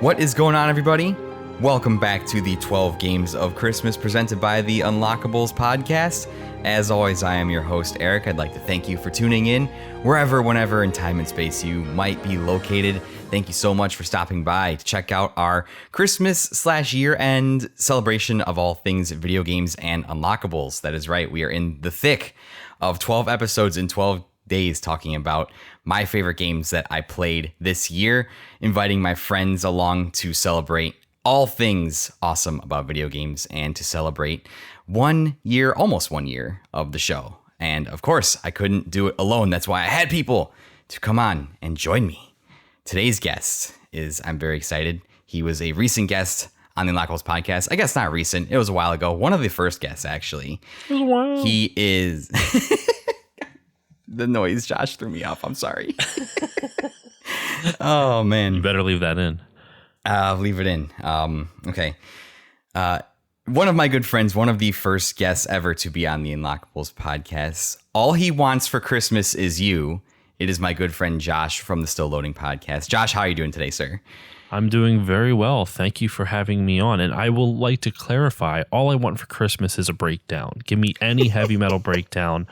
What is going on, everybody? Welcome back to the 12 Games of Christmas presented by the Unlockables podcast. As always, I am your host, Eric. I'd like to thank you for tuning in wherever, whenever in time and space you might be located. Thank you so much for stopping by to check out our Christmas/year-end celebration of all things video games and Unlockables. That is right. We are in the thick of 12 episodes in 12 days talking about my favorite games that I played this year, inviting my friends along to celebrate all things awesome about video games and to celebrate 1 year, almost 1 year of the show. And of course, I couldn't do it alone. That's why I had people to come on and join me. Today's guest is, I'm very excited. He was a recent guest on the Unlockables podcast. I guess not recent. It was a while ago. One of the first guests, actually. It was a while. He is... The noise, Josh, threw me off. I'm sorry. Oh, man. You better leave that in. Leave it in. Okay. One of my good friends, one of the first guests ever to be on the Unlockables podcast. All he wants for Christmas is you. It is my good friend Josh from the Still Loading podcast. Josh, how are you doing today, sir? I'm doing very well. Thank you for having me on. And I will like to clarify, all I want for Christmas is a breakdown. Give me any heavy metal breakdown.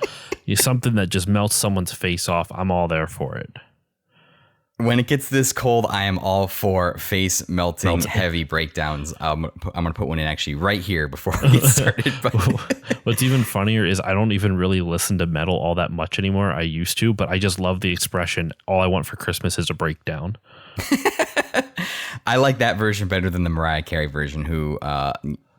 Something that just melts someone's face off. I'm all there for it. When it gets this cold, I am all for face melting heavy breakdowns. I'm going to put one in actually right here before we get started. But what's even funnier is I don't even really listen to metal all that much anymore. I used to, but I just love the expression, all I want for Christmas is a breakdown. I like that version better than the Mariah Carey version, who,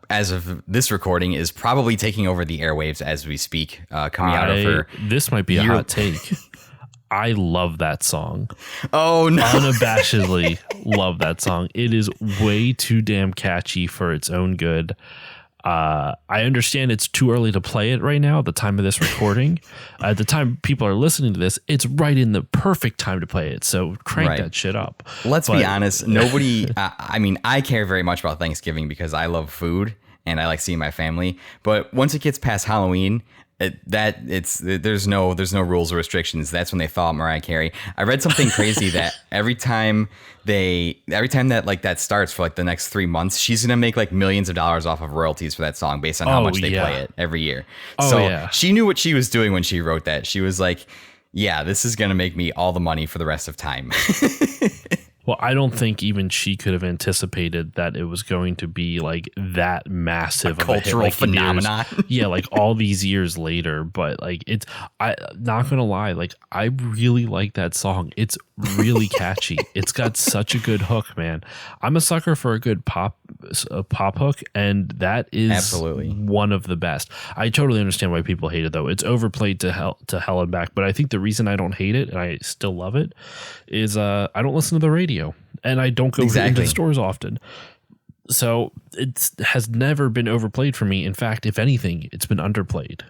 as of this recording, is probably taking over the airwaves as we speak, coming out of her. This might be a hot take. I love that song. Oh, no. Unabashedly love that song. It is way too damn catchy for its own good. I understand it's too early to play it right now at the time of this recording. At the time people are listening to this, it's right in the perfect time to play it. So crank that shit up. Let's be honest. Nobody, I care very much about Thanksgiving because I love food and I like seeing my family. But once it gets past Halloween, there's no rules or restrictions. That's when they thaw out Mariah Carey. I read something crazy that every time that starts for like the next 3 months, she's gonna make like millions of dollars off of royalties for that song based on how much they play it every year. She knew what she was doing when she wrote that. She was like, yeah, this is gonna make me all the money for the rest of time. Well, I don't think even she could have anticipated that it was going to be like that massive a cultural phenomenon. Yeah, like all these years later. But like not gonna lie, like I really like that song. It's really catchy. It's got such a good hook, man. I'm a sucker for a good pop hook, and that is absolutely one of the best. I totally understand why people hate it though. It's overplayed to hell and back. But I think the reason I don't hate it and I still love it is I don't listen to the radio. And I don't go into the stores often. So it has never been overplayed for me. In fact, if anything, it's been underplayed.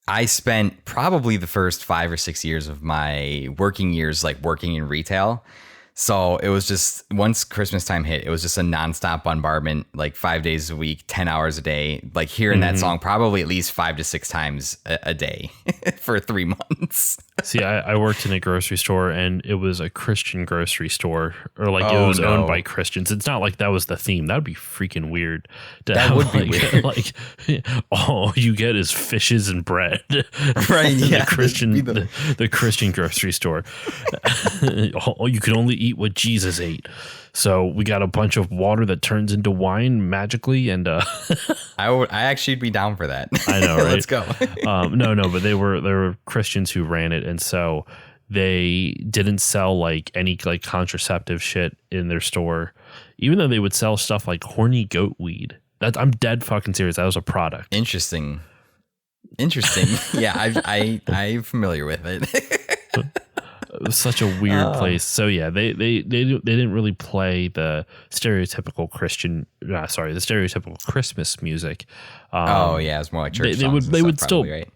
I spent probably the first 5 or 6 years of my working years like working in retail. So it was just, once Christmas time hit, it was just a nonstop bombardment, like 5 days a week, 10 hours a day, like hearing that song probably at least 5 to 6 times a day for 3 months. See, I worked in a grocery store and it was a Christian grocery store, or like it was owned by Christians. It's not like that was the theme. That would be freaking weird. That would be weird. Like all you get is fishes and bread. Right. Yeah. The Christian grocery store. You can only eat what Jesus ate. So we got a bunch of water that turns into wine magically, and I actually'd be down for that. I know, right? Let's go. No, but they were Christians who ran it, and so they didn't sell like any like contraceptive shit in their store, even though they would sell stuff like horny goat weed. I'm dead fucking serious. That was a product. Interesting. Yeah, I'm familiar with it. It was such a weird place. So yeah, they didn't really play the stereotypical the stereotypical Christmas music. Yeah, it's more like church songs. They would still, probably, right?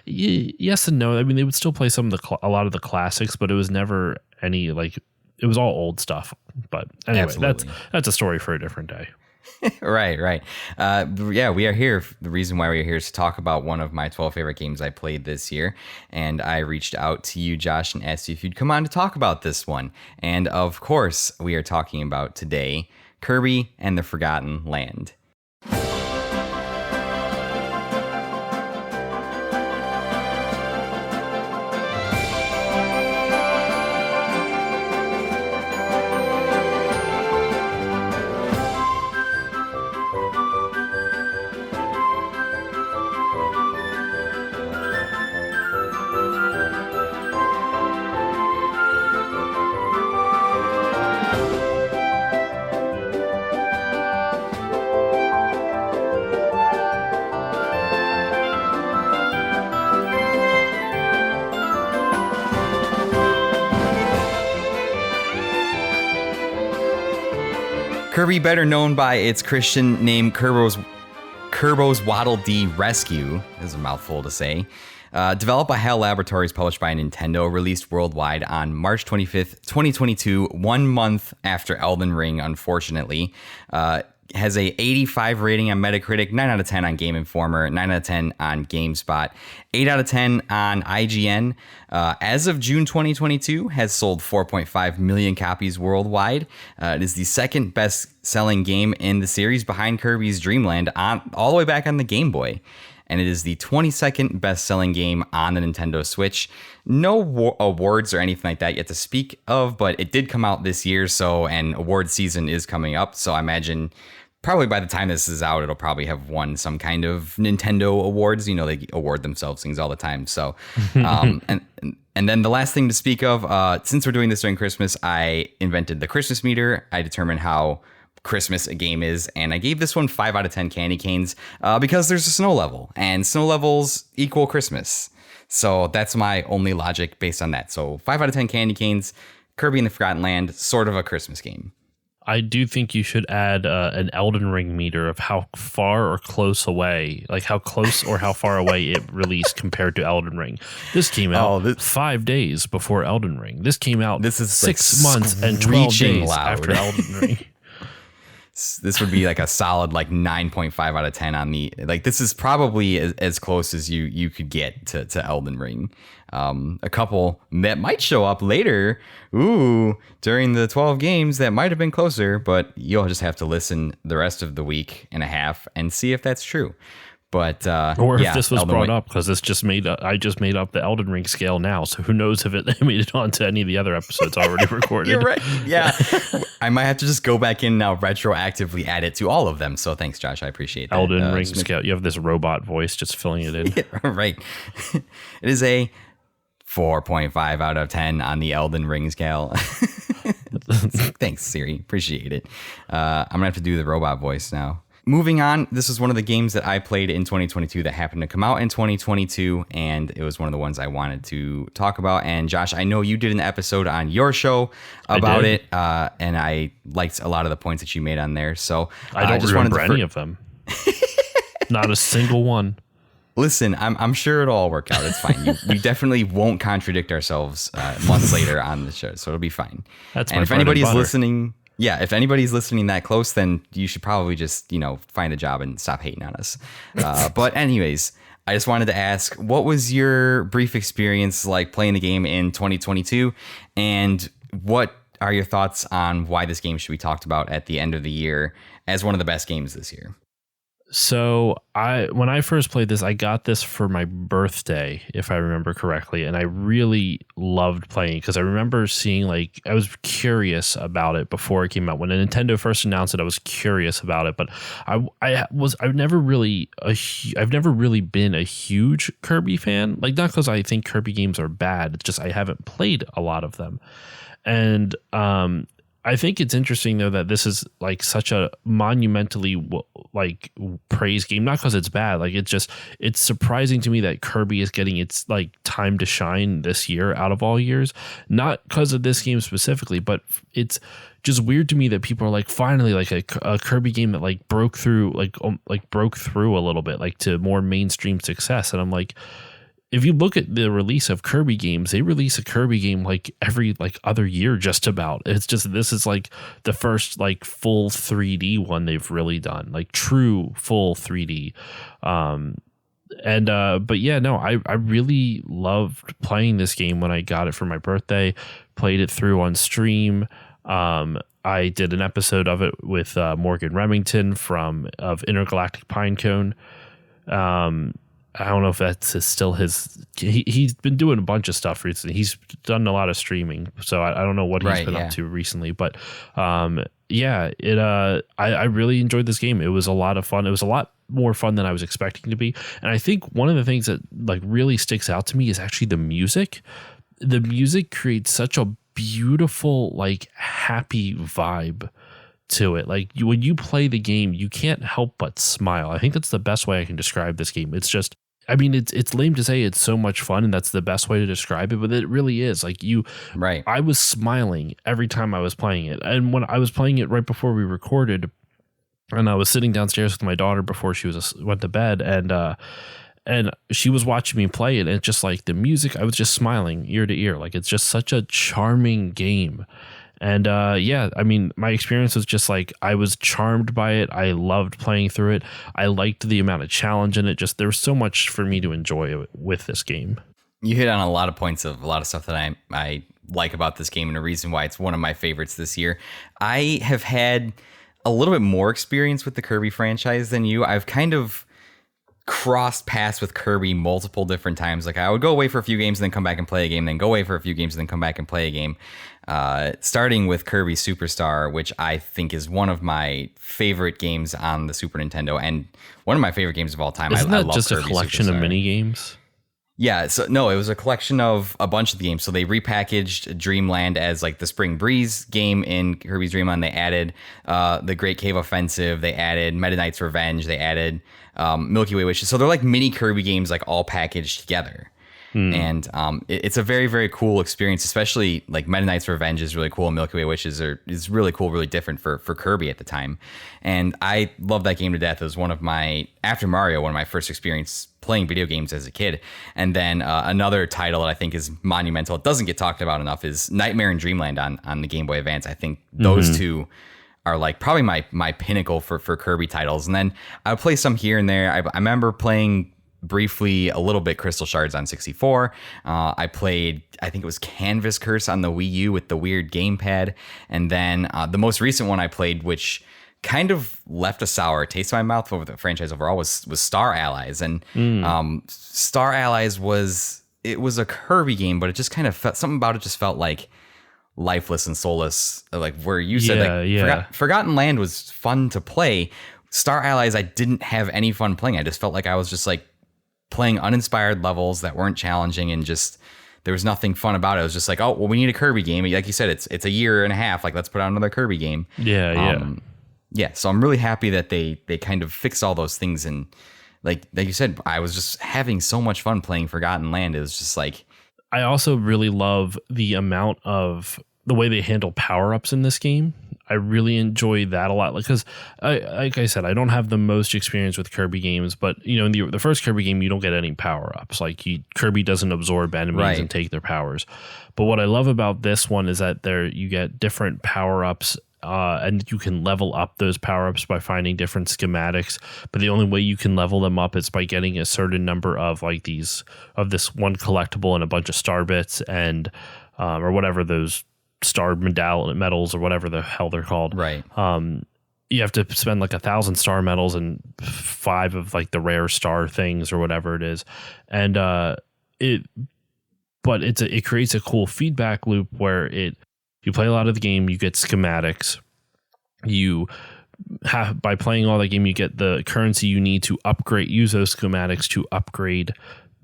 Yes and no. I mean, they would still play a lot of the classics, but it was never any like it was all old stuff. But anyway, Absolutely. that's a story for a different day. Right. Yeah, we are here. The reason why we're here is to talk about one of my 12 favorite games I played this year. And I reached out to you, Josh, and asked you if you'd come on to talk about this one. And of course, we are talking about today Kirby and the Forgotten Land. Kirby, better known by its Christian name Kerbo's Waddle Dee Rescue, is a mouthful to say. Developed by HAL Laboratories, published by Nintendo, released worldwide on March 25th, 2022, 1 month after Elden Ring, unfortunately. Has a 85 rating on Metacritic, 9 out of 10 on Game Informer, 9 out of 10 on GameSpot, 8 out of 10 on IGN. As of June 2022, has sold 4.5 million copies worldwide. It is the second best-selling game in the series behind Kirby's Dream Land, all the way back on the Game Boy. And it is the 22nd best-selling game on the Nintendo Switch. No awards or anything like that yet to speak of, but it did come out this year, and award season is coming up, so I imagine probably by the time this is out, it'll probably have won some kind of Nintendo awards. They award themselves things all the time. So, and then the last thing to speak of, since we're doing this during Christmas, I invented the Christmas meter. I determined how Christmas a game is, and I gave this one 5 out of 10 candy canes because there's a snow level, and snow levels equal Christmas. So that's my only logic based on that. So 5 out of 10 candy canes, Kirby and the Forgotten Land, sort of a Christmas game. I do think you should add an Elden Ring meter of how far or close away, like how close or how far away it released compared to Elden Ring. This came out 5 days before Elden Ring. This came out this is 6 months and 12 days loud. After Elden Ring. This would be like a solid 9.5 out of 10 on the, this is probably as close as you could get to Elden Ring. A couple that might show up later, during the 12 games that might have been closer, but you'll just have to listen the rest of the week and a half and see if that's true. But or if this was brought up, because I just made up the Elden Ring scale now, so who knows if it made it onto any of the other episodes already recorded. You're right. Yeah, I might have to just go back in now, retroactively add it to all of them. So thanks, Josh. I appreciate that. Elden Ring scale. You have this robot voice just filling it in. Yeah, right. It is a 4.5 out of 10 on the Elden Ring scale. Thanks, Siri. Appreciate it. I'm gonna have to do the robot voice now. Moving on, this is one of the games that I played in 2022 that happened to come out in 2022, and it was one of the ones I wanted to talk about. And Josh, I know you did an episode on your show about it, and I liked a lot of the points that you made on there. So I don't remember any of them. Not a single one. Listen, I'm sure it'll all work out. It's fine. We definitely won't contradict ourselves months later on the show, so it'll be fine. That's and my if bread anybody's and butter. listening. Yeah, if anybody's listening that close, then you should probably just, find a job and stop hating on us. But anyways, I just wanted to ask, what was your brief experience like playing the game in 2022? And what are your thoughts on why this game should be talked about at the end of the year as one of the best games this year? So when I first played this, I got this for my birthday, if I remember correctly, and I really loved playing it because I remember seeing I was curious about it before it came out. When Nintendo first announced it, I was curious about it, but I've never really been a huge Kirby fan. Not because I think Kirby games are bad, it's just I haven't played a lot of them, and I think it's interesting though that this is such a monumentally praised game, not because it's bad. It's surprising to me that Kirby is getting its time to shine this year out of all years, not because of this game specifically, but it's just weird to me that people are finally a Kirby game that broke through a little bit to more mainstream success. And I'm if you look at the release of Kirby games, they release a Kirby game like every like other year, just about. It's just, this is like the first like full 3D one they've really done, like true full 3D. But yeah, no, I really loved playing this game when I got it for my birthday, played it through on stream. I did an episode of it with Morgan Remington of Intergalactic Pinecone. I don't know if that's still his. He's been doing a bunch of stuff recently. He's done a lot of streaming, so I don't know what he's been up to recently. But I really enjoyed this game. It was a lot of fun. It was a lot more fun than I was expecting to be. And I think one of the things that like really sticks out to me is actually the music. The music creates such a beautiful, like, happy vibe to it. Like, when you play the game, you can't help but smile. I think that's the best way I can describe this game. It's just, I mean, it's lame to say it's so much fun and that's the best way to describe it, but it really is. Like, I was smiling every time I was playing it. And when I was playing it right before we recorded, and I was sitting downstairs with my daughter before she went to bed, and she was watching me play it, and it's just like the music, I was just smiling ear to ear. Like, it's just such a charming game. And I mean, my experience was just like, I was charmed by it. I loved playing through it. I liked the amount of challenge in it. Just, there was so much for me to enjoy with this game. You hit on a lot of points of a lot of stuff that I like about this game, and a reason why it's one of my favorites this year. I have had a little bit more experience with the Kirby franchise than you. I've kind of crossed paths with Kirby multiple different times. Like, I would go away for a few games and then come back and play a game, then go away for a few games and then come back and play a game. Starting with Kirby Superstar, which I think is one of my favorite games on the Super Nintendo and one of my favorite games of all time. Isn't I that love just Kirby a collection Superstar. of mini games? Yeah, so no, it was a collection of a bunch of the games. So they repackaged Dreamland as like the Spring Breeze game in Kirby's Dream Land. They added the Great Cave Offensive. They added Meta Knight's Revenge. They added Milky Way Wishes. So they're like mini Kirby games, like all packaged together. And it's a very, very cool experience, especially like Meta Knight's Revenge is really cool. And Milky Way Wishes is really cool, really different for Kirby at the time. And I love that game to death. It was after Mario, one of my first experience playing video games as a kid. And then another title that I think is monumental, it doesn't get talked about enough, is Nightmare in Dreamland on the Game Boy Advance. I think those two are like probably my pinnacle for Kirby titles. And then I would play some here and there. I remember playing briefly a little bit Crystal Shards on 64. I played, I think it was Canvas Curse on the Wii U with the weird gamepad. And then the most recent one I played, which kind of left a sour taste in my mouth over the franchise overall, was Star Allies. And Star Allies was a Kirby game, but it just kind of felt, something about it just felt like lifeless and soulless. Like where you said, Forgotten Land was fun to play. Star Allies, I didn't have any fun playing. I just felt like I was just like playing uninspired levels that weren't challenging, and just there was nothing fun about it. It was just like, oh, well, we need a Kirby game. Like you said, it's a year and a half. Like, let's put out another Kirby game. Yeah. So I'm really happy that they kind of fixed all those things. And like you said, I was just having so much fun playing Forgotten Land. It was just like, I also really love the amount of the way they handle power-ups in this game. I really enjoy that a lot, because like I said, I don't have the most experience with Kirby games, but you know, in the first Kirby game, you don't get any power-ups. Like Kirby doesn't absorb enemies and take their powers. But what I love about this one is that you get different power-ups, and you can level up those power-ups by finding different schematics. But the only way you can level them up is by getting a certain number of this one collectible and a bunch of star bits and or whatever those star medals or whatever the hell they're called. Right. You have to spend like 1,000 star medals and 5 of like the rare star things or whatever it is. And it creates a cool feedback loop where you play a lot of the game, you get schematics. By playing all the game, you get the currency you need to use those schematics to upgrade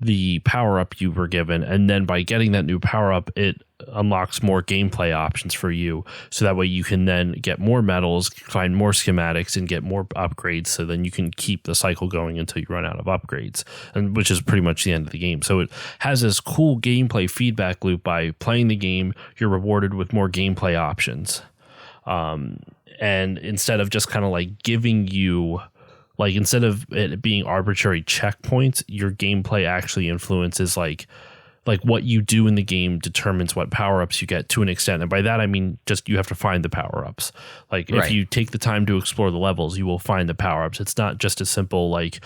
the power up you were given, and then by getting that new power up, it unlocks more gameplay options for you, so that way you can then get more medals, find more schematics, and get more upgrades, so then you can keep the cycle going until you run out of upgrades, and which is pretty much the end of the game. So it has this cool gameplay feedback loop. By playing the game, you're rewarded with more gameplay options, and instead of just kind of like giving you Like instead of it being arbitrary checkpoints, your gameplay actually influences like what you do in the game determines what power-ups you get to an extent. And by that, I mean, just you have to find the power-ups. Like if you take the time to explore the levels, you will find the power-ups. It's not just as simple like,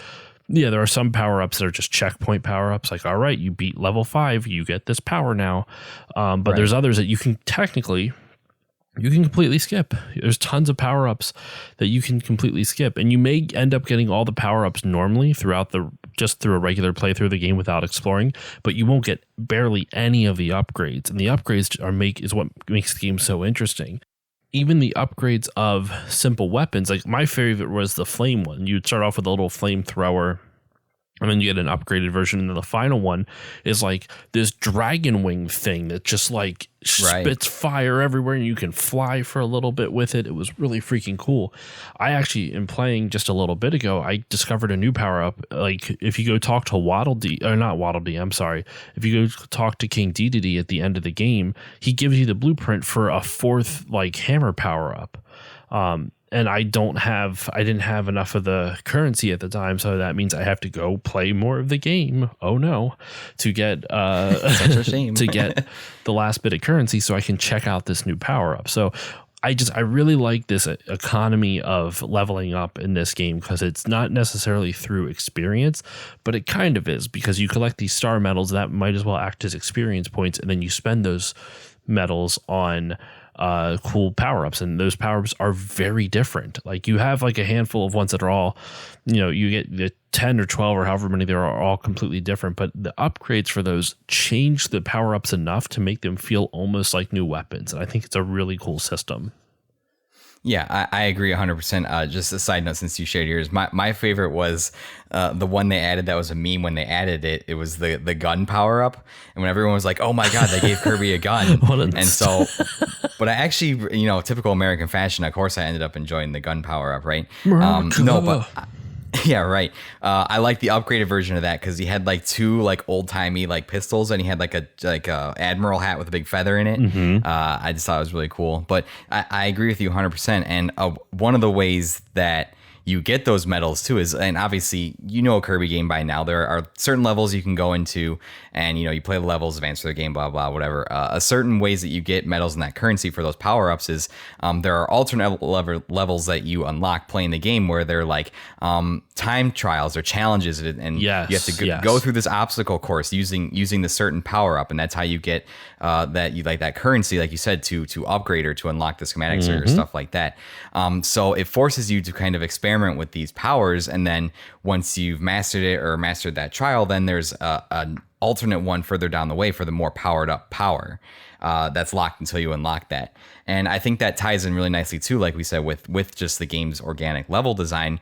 yeah, there are some power-ups that are just checkpoint power-ups. Like, all right, you beat level 5, you get this power now. But there's others that you can completely skip. There's tons of power-ups that you can completely skip. And you may end up getting all the power-ups normally just through a regular playthrough of the game without exploring, but you won't get barely any of the upgrades. And the upgrades is what makes the game so interesting. Even the upgrades of simple weapons, like my favorite was the flame one. You'd start off with a little flamethrower, and then you get an upgraded version, and then the final one is like this dragon wing thing that just like spits fire everywhere, and you can fly for a little bit with it. It was really freaking cool. I actually, in playing just a little bit ago, I discovered a new power up. Like if you go talk to if you go talk to King Dedede at the end of the game, he gives you the blueprint for a 4th like hammer power up. And I didn't have enough of the currency at the time, so that means I have to go play more of the game. Oh no, to get such a shame to get the last bit of currency so I can check out this new power up. So I really like this economy of leveling up in this game because it's not necessarily through experience, but it kind of is because you collect these star medals that might as well act as experience points, and then you spend those medals on cool power-ups, and those power-ups are very different. Like you have like a handful of ones that are all, you get the 10 or 12 or however many there are all completely different, but the upgrades for those change the power-ups enough to make them feel almost like new weapons, and I think it's a really cool system. Yeah, I agree 100%. Just a side note, since you shared yours, my favorite was the one they added that was a meme when they added it. It was the gun power up, and when everyone was like, "Oh my god, they gave Kirby a gun!" And so, but I actually, typical American fashion, of course, I ended up enjoying the gun power up, right? No, but. Yeah, right. I like the upgraded version of that because he had like 2 like old timey like pistols, and he had like a admiral hat with a big feather in it. Mm-hmm. I just thought it was really cool. But I agree with you 100%. And one of the ways that you get those medals too is, and obviously a Kirby game by now, there are certain levels you can go into, and you play the levels, advance through the game, blah blah whatever. Certain ways that you get medals and that currency for those power ups is there are alternate levels that you unlock playing the game where they're like time trials or challenges, and you have to go through this obstacle course using the certain power up, and that's how you get that currency, like you said, to upgrade or to unlock the schematics or stuff like that. So it forces you to kind of experiment with these powers, and then once you've mastered it or mastered that trial, then there's an alternate one further down the way for the more powered up power that's locked until you unlock that. And I think that ties in really nicely too, like we said, with just the game's organic level design.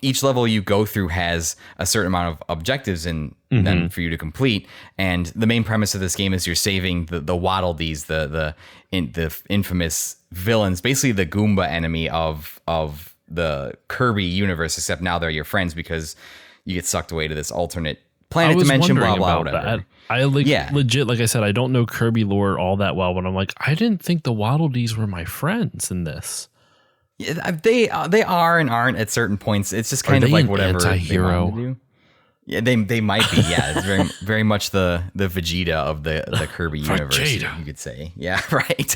Each level you go through has a certain amount of objectives in them for you to complete, and the main premise of this game is you're saving the Waddle Dees, the infamous villains, basically the Goomba enemy of the Kirby universe, except now they're your friends because you get sucked away to this alternate planet dimension, blah blah whatever. That. Legit, like I said, I don't know Kirby lore all that well, but I'm like, I didn't think the Waddle Dees were my friends in this. Yeah, they are and aren't at certain points. It's just kind of like whatever anti-hero. They want to do. Yeah, they might be. Yeah, it's very very much the Vegeta of the Kirby universe, you could say. Yeah, right.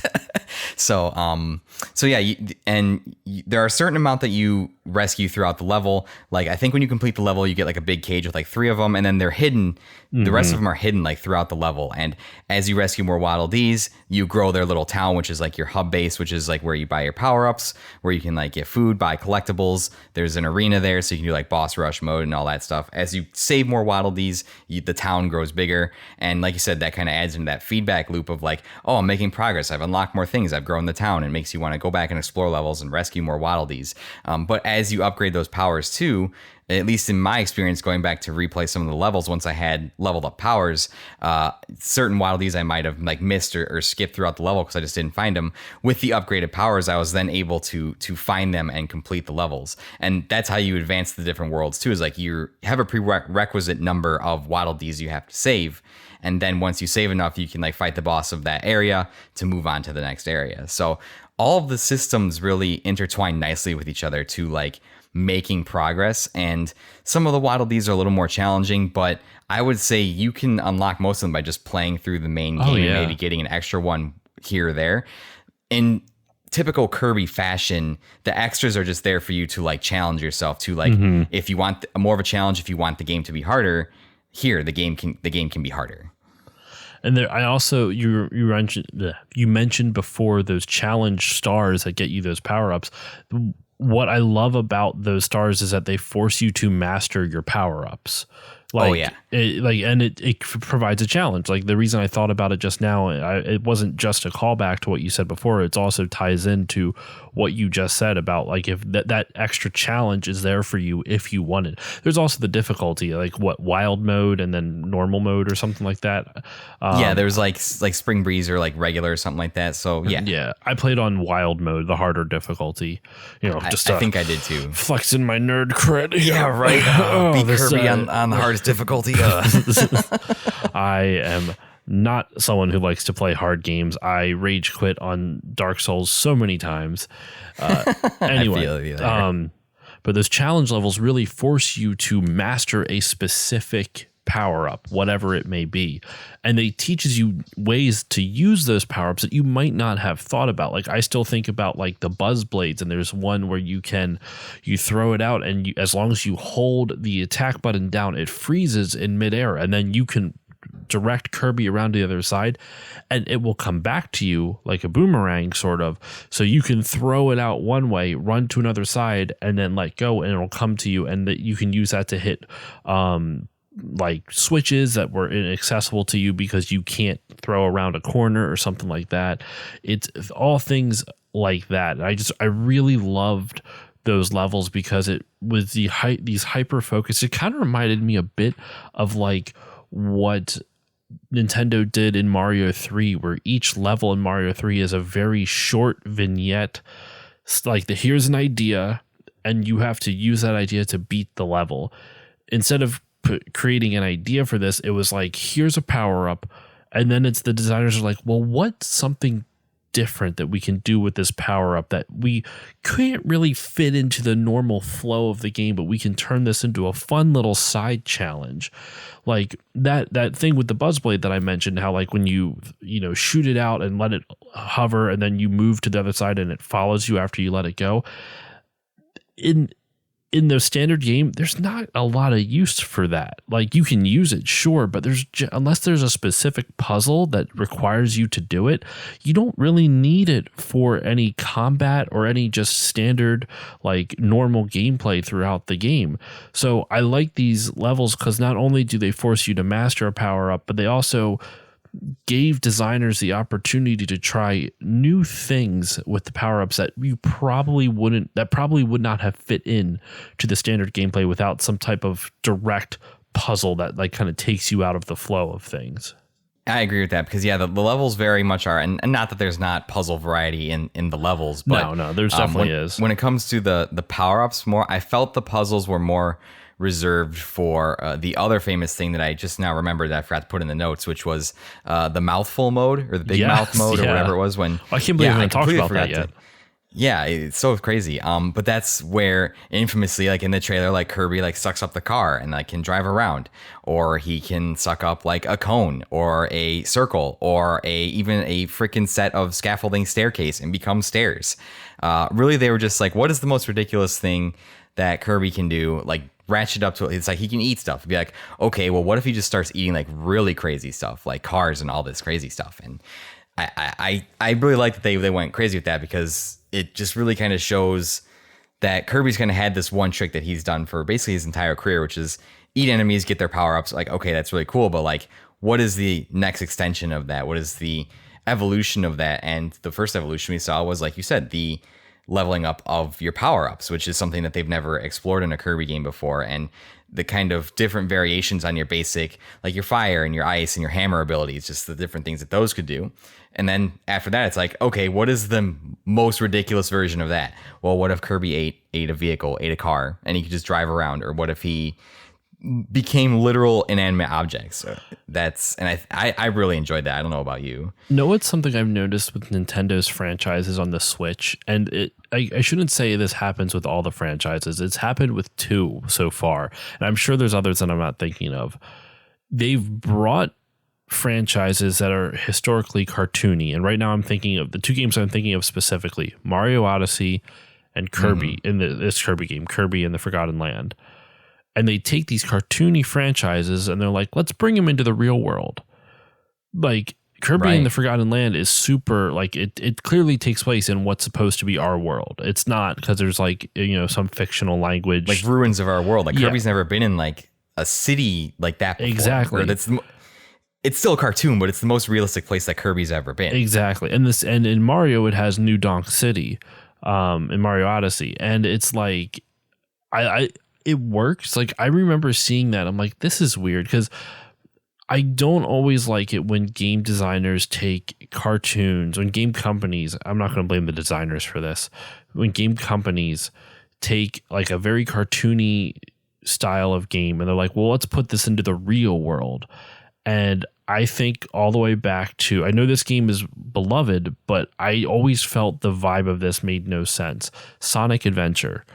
So yeah, there are a certain amount that you rescue throughout the level. Like I think when you complete the level, you get like a big cage with like 3 of them, and then they're hidden. The rest of them are hidden like throughout the level. And as you rescue more Waddle Dees, you grow their little town, which is like your hub base, which is like where you buy your power ups, where you can like get food, buy collectibles. There's an arena there, so you can do like boss rush mode and all that stuff. As you save more Waddle Dees, the town grows bigger. And like you said, that kind of adds into that feedback loop of like, oh, I'm making progress. I've unlocked more things. I've grown the town. It makes you want to go back and explore levels and rescue more Waddle Dees. But as you upgrade those powers too, at least in my experience, going back to replay some of the levels, once I had leveled up powers, certain Waddle Dees I might have like missed or skipped throughout the level because I just didn't find them. With the upgraded powers, I was then able to find them and complete the levels. And that's how you advance the different worlds too, is like you have a prerequisite number of Waddle Dees you have to save. And then once you save enough, you can like fight the boss of that area to move on to the next area. So all of the systems really intertwine nicely with each other to like making progress. And some of the Waddle Dees are a little more challenging, but I would say you can unlock most of them by just playing through the main game and maybe getting an extra one here or there. In typical Kirby fashion, the extras are just there for you to like challenge yourself to like, if you want more of a challenge, if you want the game to be harder, here the game can be harder. And there, I also you mentioned before those challenge stars that get you those power ups. What I love about those stars is that they force you to master your power ups. Like, it provides a challenge. Like the reason I thought about it just now, it wasn't just a callback to what you said before. It also ties into what you just said about like if that extra challenge is there for you if you want it. There's also the difficulty, like what wild mode and then normal mode or something like that. There's like Spring Breeze or like regular or something like that. So yeah, I played on wild mode, the harder difficulty. You know, just I think I did too. Flexing my nerd cred. Yeah, right. Beat Kirby on the hardest difficulty. I am not someone who likes to play hard games. I rage quit on Dark Souls so many times. Anyway, but those challenge levels really force you to master a specific power up, whatever it may be, and they teaches you ways to use those power ups that you might not have thought about. Like I still think about like the buzz blades, and there's one where you throw it out, and as long as you hold the attack button down, it freezes in midair, and then you can direct Kirby around to the other side, and it will come back to you like a boomerang sort of. So you can throw it out one way, run to another side, and then let go, and it'll come to you, and that you can use that to hit like switches that were inaccessible to you because you can't throw around a corner or something like that. It's all things like that. I really loved those levels because it was these hyper focus. It kind of reminded me a bit of like what Nintendo did in Mario 3, where each level in Mario 3 is a very short vignette. It's like here's an idea and you have to use that idea to beat the level. Instead of creating an idea for this, it was like, here's a power up, and then it's the designers are like, well, what's something different that we can do with this power up that we can't really fit into the normal flow of the game, but we can turn this into a fun little side challenge. Like that thing with the Buzzblade that I mentioned, how like when you shoot it out and let it hover, and then you move to the other side and it follows you after you let it go. In the standard game, there's not a lot of use for that. Like you can use it, sure, but unless there's a specific puzzle that requires you to do it, you don't really need it for any combat or any just standard like normal gameplay throughout the game. So I like these levels because not only do they force you to master a power up, but they also gave designers the opportunity to try new things with the power-ups that probably would not have fit in to the standard gameplay without some type of direct puzzle that like kind of takes you out of the flow of things. I agree with that because the levels very much are, and not that there's not puzzle variety in the levels, but no, there's definitely is. When it comes to the power-ups I felt the puzzles were more reserved for the other famous thing that I just now remembered that I forgot to put in the notes, which was the mouthful mode or the big mouth mode or whatever it was. When I can't believe I haven't talked about that yet. Yeah, it's so crazy. But that's where infamously, like in the trailer, like Kirby like sucks up the car and like can drive around, or he can suck up like a cone or a circle or even a freaking set of scaffolding staircase and become stairs. Really, they were just like, what is the most ridiculous thing that Kirby can do? Like ratchet up to it's like he can eat stuff. Be like, okay, well, what if he just starts eating like really crazy stuff, like cars and all this crazy stuff? And I really like that they went crazy with that because it just really kind of shows that Kirby's kind of had this one trick that he's done for basically his entire career, which is eat enemies, get their power ups. Like, okay, that's really cool, but like, what is the next extension of that? What is the evolution of that? And the first evolution we saw was, like you said, the leveling up of your power-ups, which is something that they've never explored in a Kirby game before, and the kind of different variations on your basic, like your fire and your ice and your hammer abilities, just the different things that those could do. And then after that, it's like, okay, what is the most ridiculous version of that? Well, what if Kirby ate a vehicle, ate a car, and he could just drive around? Or what if he became literal inanimate objects. So I really enjoyed that. I don't know about you. No, it's something I've noticed with Nintendo's franchises on the Switch, and I shouldn't say this happens with all the franchises. It's happened with 2 so far, and I'm sure there's others that I'm not thinking of. They've brought franchises that are historically cartoony, and right now I'm thinking of the 2 games I'm thinking of specifically: Mario Odyssey and Kirby in this Kirby game, Kirby and the Forgotten Land. And they take these cartoony franchises and they're like, let's bring them into the real world. Like Kirby and the Forgotten Land is super, like it clearly takes place in what's supposed to be our world. It's not because there's like, some fictional language, like ruins of our world. Like Kirby's never been in like a city like that before. Exactly. It's still a cartoon, but it's the most realistic place that Kirby's ever been. Exactly. And in Mario, it has New Donk City, in Mario Odyssey. And it's like, it works. Like I remember seeing that. I'm like, this is weird, because I don't always like it when game designers take cartoons, when game companies, I'm not going to blame the designers for this, when game companies take like a very cartoony style of game and they're like, well, let's put this into the real world. And I think all the way back to, I know this game is beloved, but I always felt the vibe of this made no sense. Sonic Adventure.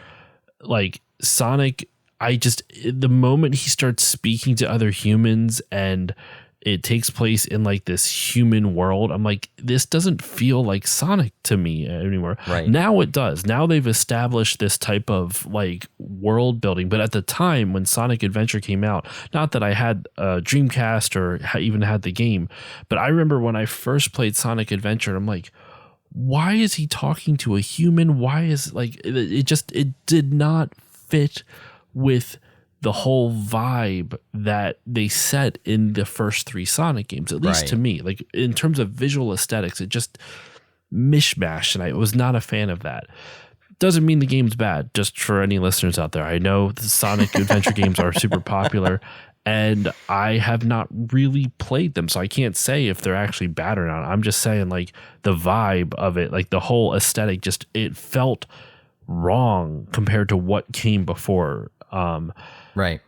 Like Sonic, the moment he starts speaking to other humans and it takes place in like this human world, I'm like, this doesn't feel like Sonic to me anymore. Right. Now it does. Now they've established this type of like world building. But at the time when Sonic Adventure came out, not that I had a Dreamcast or even had the game, but I remember when I first played Sonic Adventure, I'm like, why is he talking to a human? Why is like, it did not fit with the whole vibe that they set in the first 3 Sonic games, at least to me. Like in terms of visual aesthetics, it just mishmashed, and I was not a fan of that. Doesn't mean the game's bad, just for any listeners out there. I know the Sonic Adventure games are super popular, and I have not really played them, so I can't say if they're actually bad or not. I'm just saying, like, the vibe of it, like the whole aesthetic, just it felt wrong compared to what came before. Right.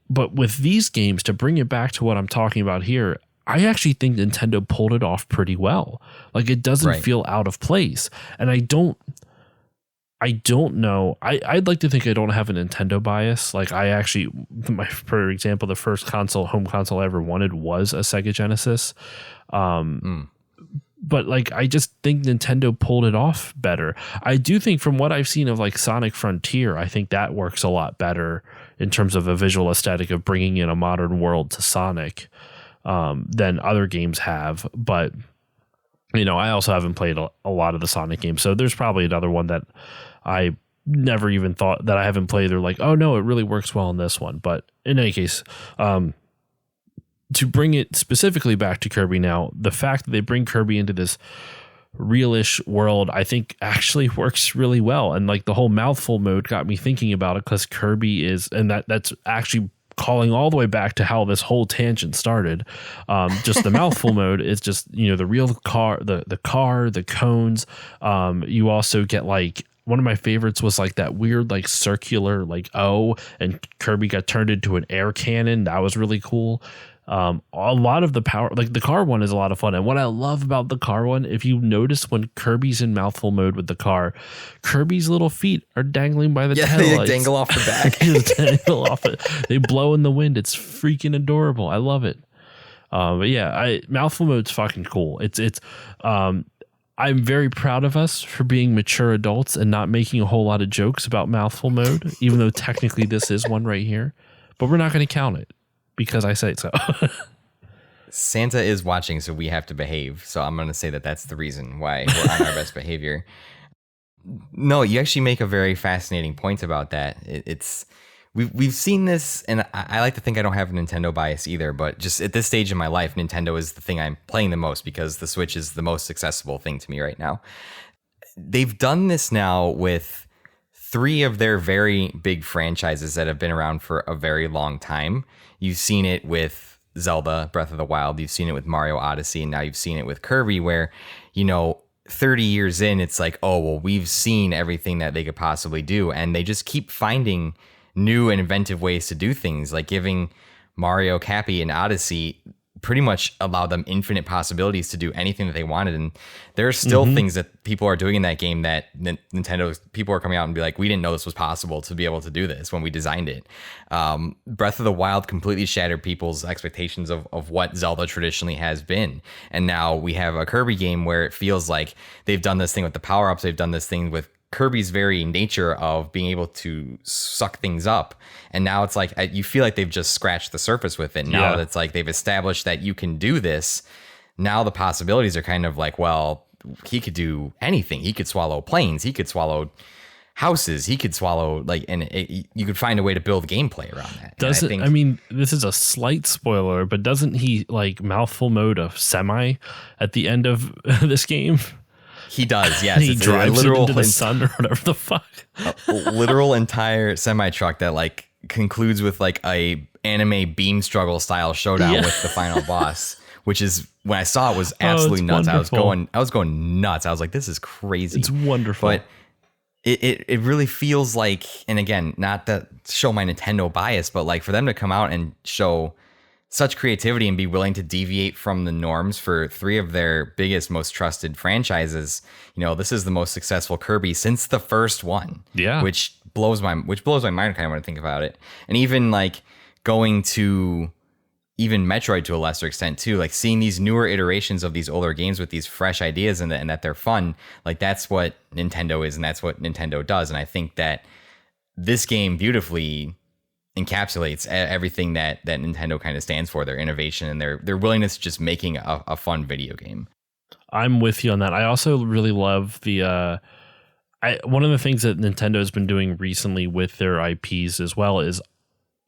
But with these games, to bring it back to what I'm talking about here, I actually think Nintendo pulled it off pretty well. Like it doesn't feel out of place. And I don't know. I'd like to think I don't have a Nintendo bias. Like for example, the first home console I ever wanted was a Sega Genesis. But like, I just think Nintendo pulled it off better. I do think from what I've seen of like Sonic Frontier, I think that works a lot better in terms of a visual aesthetic of bringing in a modern world to Sonic than other games have. But, I also haven't played a lot of the Sonic games. So there's probably another one that I never even thought that I haven't played. They're like, oh no, it really works well in this one. But in any case, to bring it specifically back to Kirby now, the fact that they bring Kirby into this realish world, I think actually works really well. And like the whole mouthful mode got me thinking about it, because Kirby and that's actually calling all the way back to how this whole tangent started. Just the mouthful mode is just, the real car, the cones. You also get like, one of my favorites was like that weird, like circular, like and Kirby got turned into an air cannon. That was really cool. A lot of the power, like the car one is a lot of fun. And what I love about the car one, if you notice when Kirby's in mouthful mode with the car, Kirby's little feet are dangling by the taillights. They dangle off the back. They dangle off it. They blow in the wind. It's freaking adorable. I love it. But yeah, mouthful mode's fucking cool. I'm very proud of us for being mature adults and not making a whole lot of jokes about mouthful mode, even though technically this is one right here. But we're not going to count it, because I say so. Santa is watching, so we have to behave. So I'm going to say that that's the reason why we're on our best behavior. No, you actually make a very fascinating point about that. We've seen this, and I like to think I don't have a Nintendo bias either, but just at this stage in my life, Nintendo is the thing I'm playing the most because the Switch is the most accessible thing to me right now. They've done this now with 3 of their very big franchises that have been around for a very long time. You've seen it with Zelda, Breath of the Wild. You've seen it with Mario Odyssey, and now you've seen it with Kirby, where, 30 years in, it's like, oh, well, we've seen everything that they could possibly do, and they just keep finding new and inventive ways to do things, like giving Mario, Cappy, and Odyssey pretty much allowed them infinite possibilities to do anything that they wanted. And there are still things that people are doing in that game that Nintendo people are coming out and be like, we didn't know this was possible to be able to do this when we designed it. Breath of the Wild completely shattered people's expectations of what Zelda traditionally has been. And now we have a Kirby game where it feels like they've done this thing with the power-ups. They've done this thing with Kirby's very nature of being able to suck things up. And now it's like you feel like they've just scratched the surface with it. Now that it's like they've established that you can do this. Now the possibilities are kind of like, well, he could do anything. He could swallow planes. He could swallow houses. He could swallow you could find a way to build gameplay around that. I mean, this is a slight spoiler, but doesn't he like mouthful mode a semi at the end of this game? He does, yes. He drives it into the sun or whatever the fuck. A literal entire semi truck that like concludes with like a anime beam struggle style showdown with the final boss, which is when I saw it was absolutely nuts. Wonderful. I was going nuts. I was like, this is crazy. It's wonderful. But it really feels like, and again, not to show my Nintendo bias, but like for them to come out and show such creativity and be willing to deviate from the norms for 3 of their biggest, most trusted franchises. You know, this is the most successful Kirby since the first one. Yeah. Which blows my mind kind of when I think about it. And even like going to even Metroid to a lesser extent too, like seeing these newer iterations of these older games with these fresh ideas and that they're fun. Like that's what Nintendo is and that's what Nintendo does. And I think that this game beautifully encapsulates everything that Nintendo kind of stands for, their innovation and their willingness to just making a fun video game. I'm with you on that. I also really love the one of the things that Nintendo has been doing recently with their IPs as well is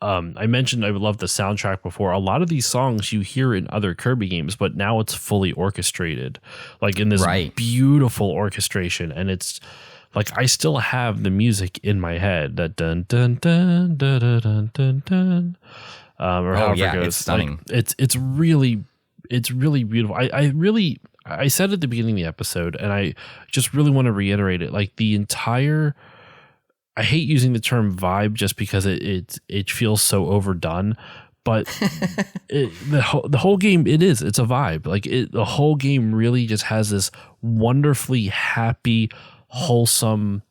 I mentioned I would love the soundtrack before. A lot of these songs you hear in other Kirby games, but now it's fully orchestrated, like in this beautiful orchestration, and it's like I still have the music in my head, that dun dun dun dun dun dun dun dun, or however it goes. It's stunning. Like, it's really beautiful. I said at the beginning of the episode, and I just really want to reiterate it. Like the entire, I hate using the term vibe just because it feels so overdone. But the whole game, it's a vibe. Like the whole game really just has this wonderfully happy, wholesome,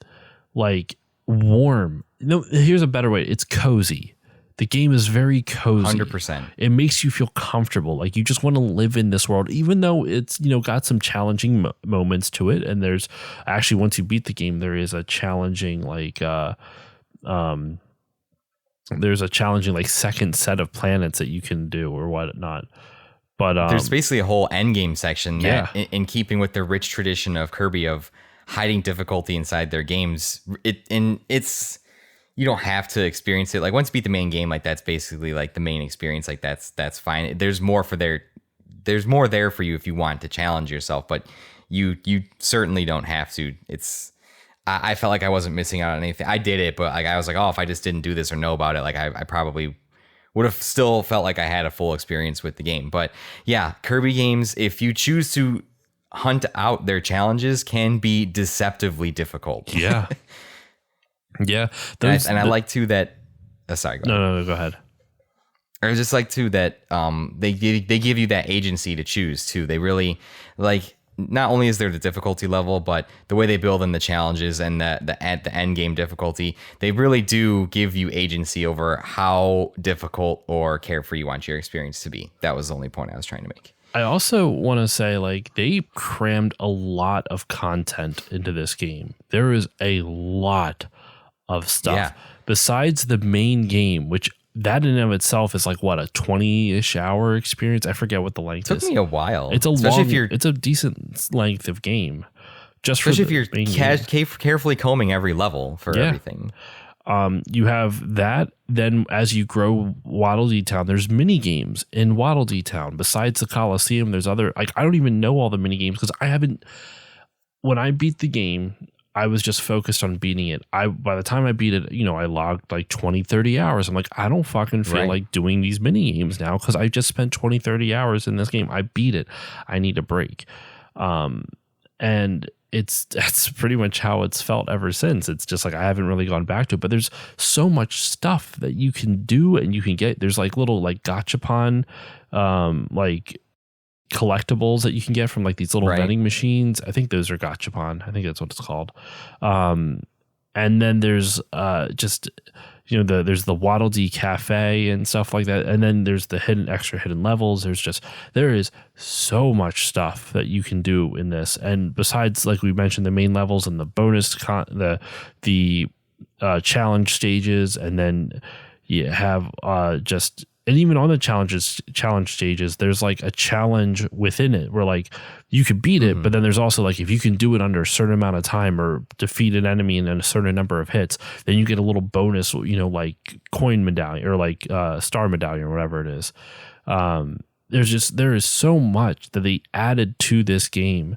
like warm. No, here's a better way. It's cozy. The game is very cozy. 100%. It makes you feel comfortable. Like you just want to live in this world, even though it's, got some challenging moments to it. And there's actually, once you beat the game, there is a challenging, there's a challenging second set of planets that you can do or whatnot. But there's basically a whole end game section that, in keeping with the rich tradition of Kirby of hiding difficulty inside their games, you don't have to experience it. Like once you beat the main game, like that's basically like the main experience. Like that's fine. There's more there for you if you want to challenge yourself, but you certainly don't have to. I felt like I wasn't missing out on anything. I did it, but like I was like, oh, if I just didn't do this or know about it, like I probably would have still felt like I had a full experience with the game. But yeah, Kirby games, if you choose to hunt out their challenges, can be deceptively difficult. Yeah. Yeah. I like too that. Sorry. Go ahead. No, go ahead. I just like too that they give you that agency to choose too. They really like. Not only is there the difficulty level, but the way they build in the challenges and the end game difficulty, they really do give you agency over how difficult or carefree you want your experience to be. That was the only point I was trying to make. I also want to say, they crammed a lot of content into this game. There is a lot of stuff. Yeah. Besides the main game, which that in and of itself is a 20-ish hour experience. I forget what the length is. It took me a while. It's it's a decent length of game. Especially if you're carefully combing every level for everything. You have that. Then as you grow Waddle Dee Town, there's mini games in Waddle Dee Town. Besides the Coliseum, there's other. I don't even know all the mini games because I haven't. When I beat the game, I was just focused on beating it. By the time I beat it, I logged 20, 30 hours. I'm like, I don't fucking feel like doing these mini games now because I just spent 20, 30 hours in this game. I beat it. I need a break. And that's pretty much how it's felt ever since. It's just like I haven't really gone back to it, but there's so much stuff that you can do and you can get. There's like little like gachapon like collectibles that you can get from like these little vending machines. I think those are gachapon. I think that's what it's called. And then there's just, you know, there's the Waddle Dee Cafe and stuff like that. And then there's the extra hidden levels. There is so much stuff that you can do in this. And besides, like we mentioned, the main levels and the bonus, the challenge stages, and then you have and even on the challenge stages, there's like a challenge within it where like you could beat it, but then there's also like if you can do it under a certain amount of time or defeat an enemy in a certain number of hits, then you get a little bonus, you know, like coin medallion or like star medallion or whatever it is. There is so much that they added to this game.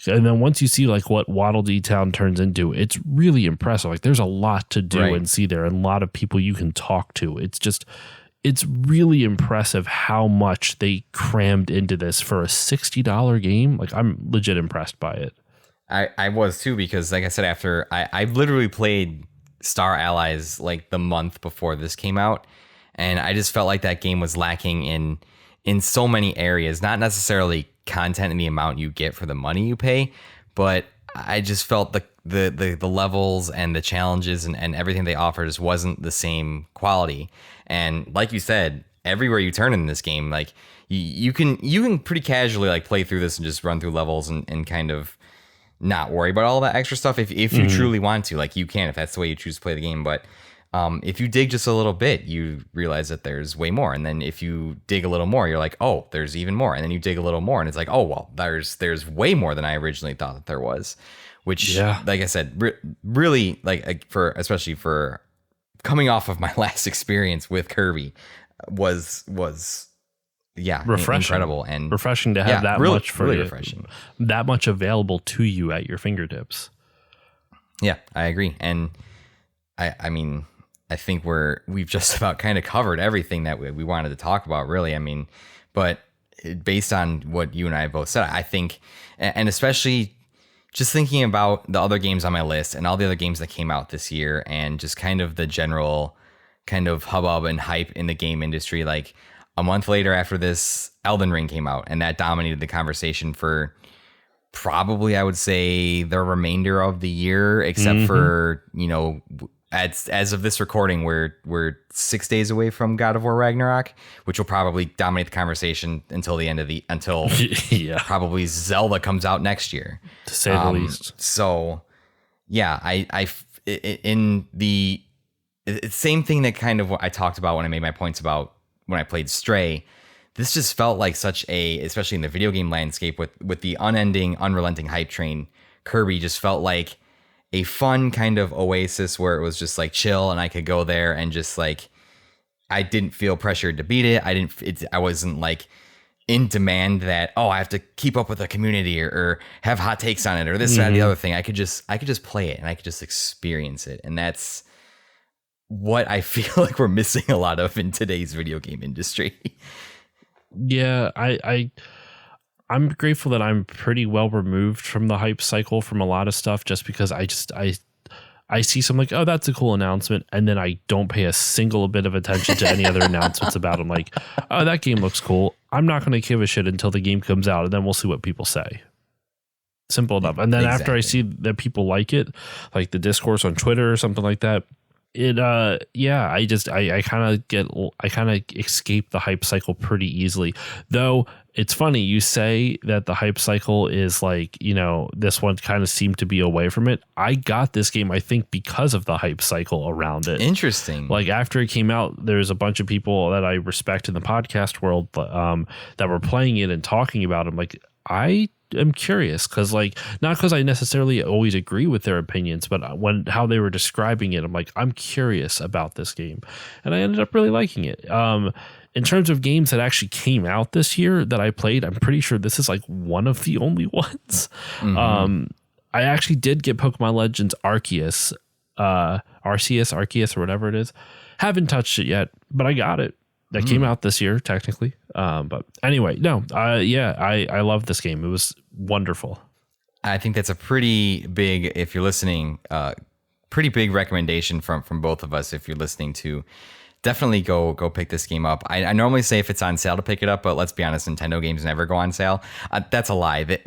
And then once you see like what Waddle Dee Town turns into, it's really impressive. Like there's a lot to do and see there, and a lot of people you can talk to. It's really impressive how much they crammed into this for a $60 game. Like I'm legit impressed by it. I was too, because like I said, after I literally played Star Allies like the month before this came out, and I just felt like that game was lacking in so many areas, not necessarily content and the amount you get for the money you pay, but I just felt the levels and the challenges and everything they offered just wasn't the same quality. And like you said, everywhere you turn in this game, like you can pretty casually like play through this and just run through levels and kind of not worry about all that extra stuff if you truly want to. Like you can, if that's the way you choose to play the game. But if you dig just a little bit, you realize that there's way more. And then if you dig a little more, you're like, oh, there's even more. And then you dig a little more, and it's like, oh, well, there's way more than I originally thought that there was. Which, like I said, really, like especially for coming off of my last experience with Kirby, was refreshing. Incredible and refreshing to have that really, much for really you, refreshing, that much available to you at your fingertips. Yeah, I agree, and I mean, I think we've just about kind of covered everything that we wanted to talk about, really. I mean, but based on what you and I both said, I think, and especially just thinking about the other games on my list and all the other games that came out this year, and just kind of the general kind of hubbub and hype in the game industry, like a month later after this, Elden Ring came out, and that dominated the conversation for probably, I would say, the remainder of the year, except for, you know, as of this recording, we're 6 days away from God of War Ragnarok, which will probably dominate the conversation until probably Zelda comes out next year, to say the least. So yeah, in the same thing that kind of what I talked about when I made my points about when I played Stray. This just felt like especially in the video game landscape with the unending, unrelenting hype train, Kirby just felt like a fun kind of oasis where it was just like chill, and I could go there and just like, I didn't feel pressured to beat it. I wasn't like in demand that, oh, I have to keep up with the community or have hot takes on it or this, that, and the other thing. I could just play it and I could just experience it. And that's what I feel like we're missing a lot of in today's video game industry. Yeah, I'm grateful that I'm pretty well removed from the hype cycle from a lot of stuff, just because I see something like, oh, that's a cool announcement, and then I don't pay a single bit of attention to any other announcements about them. Like, oh, that game looks cool. I'm not going to give a shit until the game comes out, and then we'll see what people say. Simple enough. And then after I see that people like it, like the discourse on Twitter or something like that, I kind of escape the hype cycle pretty easily. Though it's funny, you say that the hype cycle is like, you know, this one kind of seemed to be away from it. I got this game, I think, because of the hype cycle around it. Interesting. Like after it came out, there's a bunch of people that I respect in the podcast world that were playing it and talking about it. Like, I'm curious, because like, not because I necessarily always agree with their opinions, but how they were describing it, I'm like, I'm curious about this game, and I ended up really liking it. In terms of games that actually came out this year that I played, I'm pretty sure this is like one of the only ones. I actually did get Pokemon Legends Arceus, Arceus, or whatever it is. Haven't touched it yet, but I got it. That came out this year, technically. But anyway, no, I love this game. It was wonderful. I think that's a pretty big, if you're listening, pretty big recommendation from both of us. If you're listening to, definitely go pick this game up. I normally say if it's on sale to pick it up, but let's be honest, Nintendo games never go on sale. That's a lie.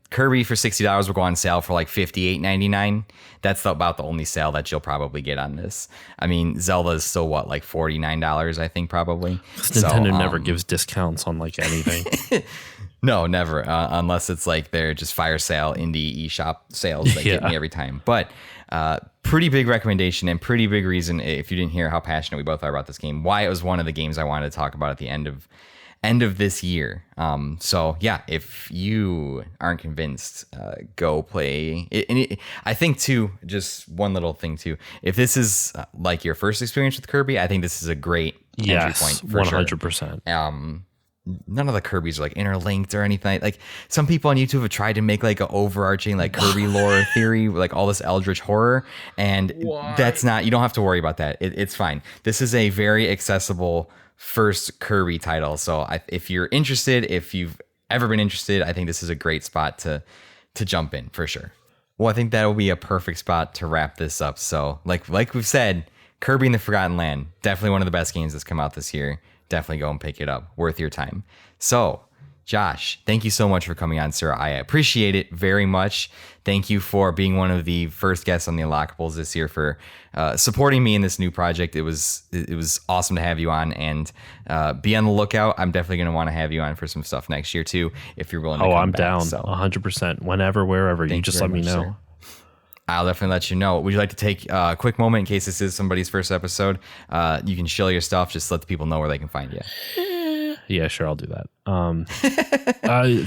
Kirby for $60 will go on sale for like $58.99. That's about the only sale that you'll probably get on this. I mean, Zelda is still what, like $49, I think, probably. Nintendo never gives discounts on like anything. No, never. Unless it's like they're just fire sale indie eShop sales that get me every time. But pretty big recommendation and pretty big reason, if you didn't hear how passionate we both are about this game, why it was one of the games I wanted to talk about at the end of this year. So yeah, if you aren't convinced, go play it. And I think too, just one little thing too, if this is like your first experience with Kirby, I think this is a great entry point for 100%. sure. None of the Kirbys are like interlinked or anything. Like some people on YouTube have tried to make like an overarching like Kirby lore theory, like all this eldritch horror, and that's not. You don't have to worry about that. It's fine. This is a very accessible first Kirby title. So if you're interested, if you've ever been interested, I think this is a great spot to jump in for sure. Well, I think that will be a perfect spot to wrap this up. So like we've said, Kirby and the Forgotten Land, definitely one of the best games that's come out this year. Definitely go and pick it up. Worth your time. So, Josh, thank you so much for coming on, sir. I appreciate it very much. Thank you for being one of the first guests on the Unlockables this year, for supporting me in this new project. It was awesome to have you on, and be on the lookout. I'm definitely going to want to have you on for some stuff next year too, if you're willing to come I'm back. Down, 100%. Whenever, wherever, you just let me know. Sir. I'll definitely let you know. Would you like to take a quick moment in case this is somebody's first episode? You can shill your stuff. Just let the people know where they can find you. Yeah, sure. I'll do that.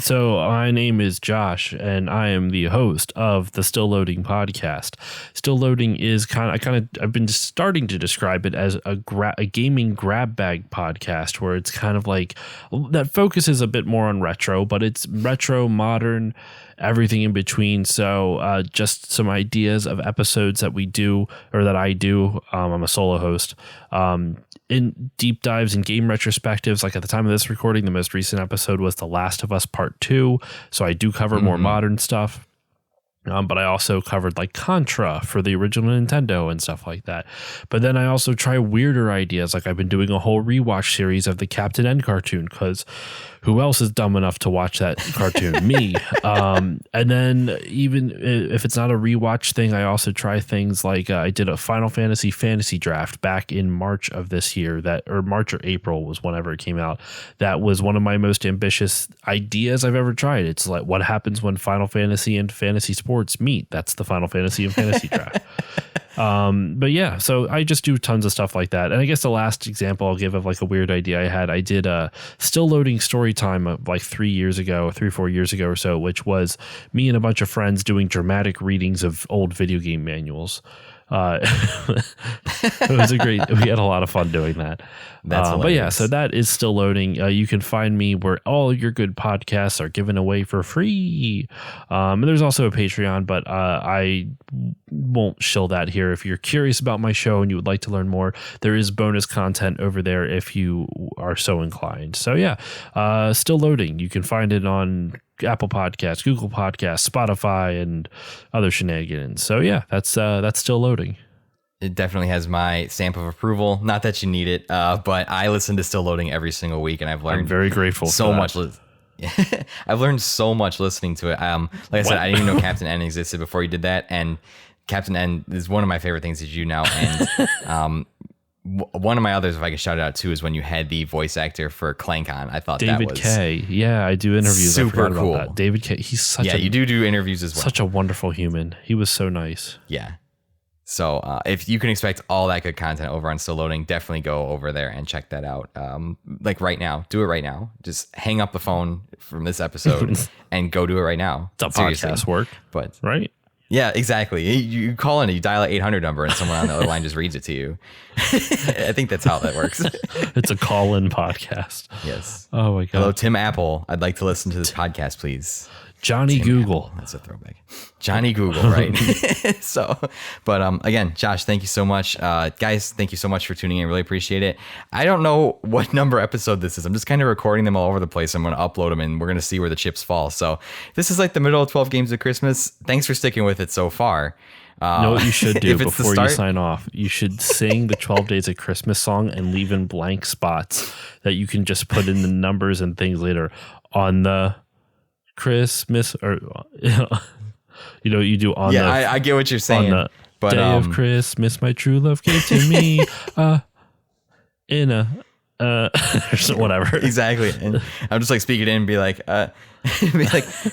So my name is Josh, and I am the host of the Still Loading podcast. Still Loading is I've been starting to describe it as a gaming grab bag podcast, where it's kind of like that focuses a bit more on retro, but it's retro, modern, everything in between. So just some ideas of episodes that we do, or that I do. I'm a solo host. In deep dives and game retrospectives. Like at the time of this recording, the most recent episode was The Last of Us Part 2. So I do cover more modern stuff. But I also covered like Contra for the original Nintendo and stuff like that. But then I also try weirder ideas. Like I've been doing a whole rewatch series of the Captain N cartoon, because who else is dumb enough to watch that cartoon? Me. And then even if it's not a rewatch thing, I also try things like I did a Final Fantasy fantasy draft back in March of this year, or March or April was whenever it came out. That was one of my most ambitious ideas I've ever tried. It's like what happens when Final Fantasy and fantasy sports meet. That's the Final Fantasy and fantasy draft. But yeah, so I just do tons of stuff like that. And I guess the last example I'll give of like a weird idea I had, I did a Still Loading story time of like 3 or 4 years ago or so, which was me and a bunch of friends doing dramatic readings of old video game manuals. It was we had a lot of fun doing that. But yeah, so that is Still Loading. You can find me where all your good podcasts are given away for free. And there's also a Patreon, but I won't shill that here. If you're curious about my show and you would like to learn more, there is bonus content over there if you are so inclined. So yeah, Still Loading. You can find it on Apple Podcasts, Google Podcasts, Spotify, and other shenanigans. So yeah, that's Still Loading. It definitely has my stamp of approval. Not that you need it, but I listen to Still Loading every single week, and I've learned I'm very grateful so for much. I've learned so much listening to it. Like I said, I didn't even know Captain N existed before you did that, and Captain N is one of my favorite things that you do now. And one of my others, if I could shout it out too, is when you had the voice actor for Clank on. I thought David that was K. Yeah, I do interviews. Super cool. About that. David K. He's such you do interviews as well. Such a wonderful human. He was so nice. Yeah. So if you can expect all that good content over on Still Loading, definitely go over there and check that out. Like right now, do it right now. Just hang up the phone from this episode and go do it right now. It's a podcast work, but right? Yeah, exactly. You call in, you dial an 800 number, and someone on the other line just reads it to you. I think that's how that works. It's a call-in podcast. Yes. Oh my god. Hello, Tim Apple. I'd like to listen to this podcast, please. Johnny Tim Google. Apple. That's a throwback. Johnny Google, right? So, but again, Josh, thank you so much. Guys, thank you so much for tuning in. Really appreciate it. I don't know what number episode this is. I'm just kind of recording them all over the place. I'm going to upload them and we're going to see where the chips fall. So this is like the middle of 12 games of Christmas. Thanks for sticking with it so far. You know what you should do before you start, sign off? You should sing the 12 Days of Christmas song and leave in blank spots that you can just put in the numbers and things later on the Christmas, or you do on yeah, I get what you're saying. On the day of Christmas, my true love gave to me in a whatever. Exactly. And I'm just like speaking in and be like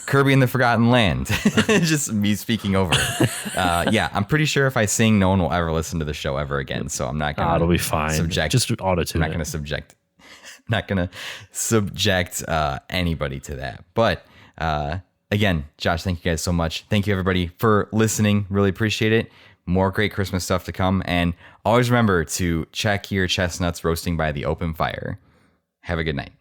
Kirby in the Forgotten Land. Just me speaking over it. Yeah, I'm pretty sure if I sing, no one will ever listen to the show ever again. So I'm not gonna it'll be fine. Just auto-tune. I'm not gonna subject anybody to that. But again, Josh, thank you guys so much. Thank you everybody for listening. Really appreciate it. More great Christmas stuff to come. And always remember to check your chestnuts roasting by the open fire. Have a good night.